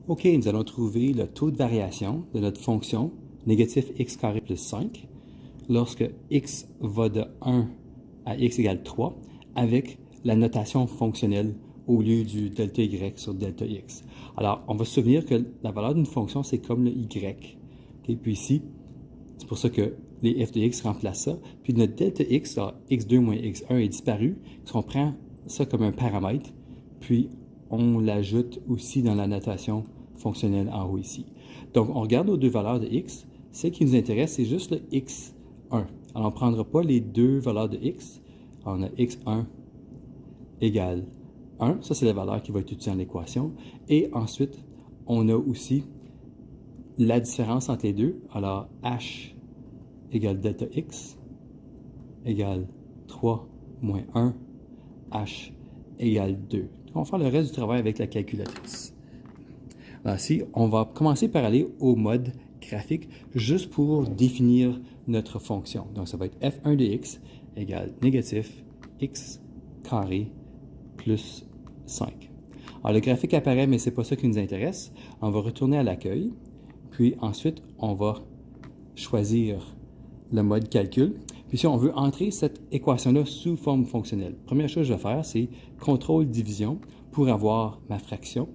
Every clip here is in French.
OK, nous allons trouver le taux de variation de notre fonction négatif x carré plus 5 lorsque x va de 1 à x égale 3 avec la notation fonctionnelle au lieu du delta y sur delta x. Alors, on va se souvenir que la valeur d'une fonction, c'est comme le y. Okay? Puis ici, c'est pour ça que les f de x remplacent ça. Puis notre delta x, alors x2 moins x1 est disparu. On prend ça comme un paramètre, puis on l'ajoute aussi dans la notation fonctionnelle en haut ici. Donc, on regarde nos deux valeurs de x. Ce qui nous intéresse, c'est juste le x1. Alors, on ne prendra pas les deux valeurs de x. Alors, on a x1 égale 1. Ça, c'est la valeur qui va être utilisée dans l'équation. Et ensuite, on a aussi la différence entre les deux. Alors, h égale delta x égale 3 moins 1, h égale 2. On va faire le reste du travail avec la calculatrice. Alors ici, on va commencer par aller au mode graphique juste pour définir notre fonction. Donc, ça va être f1 de x égale négatif x carré plus 5. Alors, le graphique apparaît, mais ce n'est pas ça qui nous intéresse. On va retourner à l'accueil, puis ensuite, on va choisir le mode calcul. Puis si on veut entrer cette équation-là sous forme fonctionnelle, première chose que je vais faire, c'est contrôle division pour avoir ma fraction.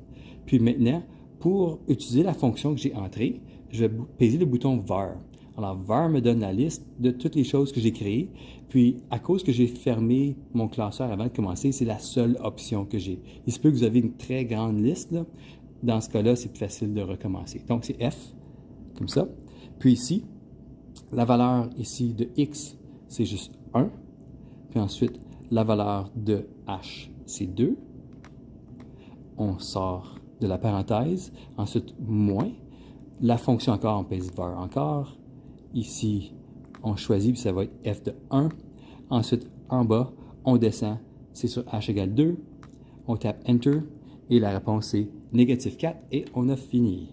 Puis maintenant, pour utiliser la fonction que j'ai entrée, je vais peser le bouton var. Alors, var me donne la liste de toutes les choses que j'ai créées. Puis, à cause que j'ai fermé mon classeur avant de commencer, c'est la seule option que j'ai. Il se peut que vous avez une très grande liste, là. Dans ce cas-là, c'est plus facile de recommencer. Donc, c'est F, comme ça. Puis ici, la valeur ici de x, c'est juste 1. Puis ensuite, la valeur de h, c'est 2. On sort de la parenthèse. Ensuite, moins. La fonction encore, on pèse var encore. Ici, on choisit, puis ça va être f de 1. Ensuite, en bas, on descend, c'est sur h égale 2. On tape Enter, et la réponse est négatif 4, et on a fini.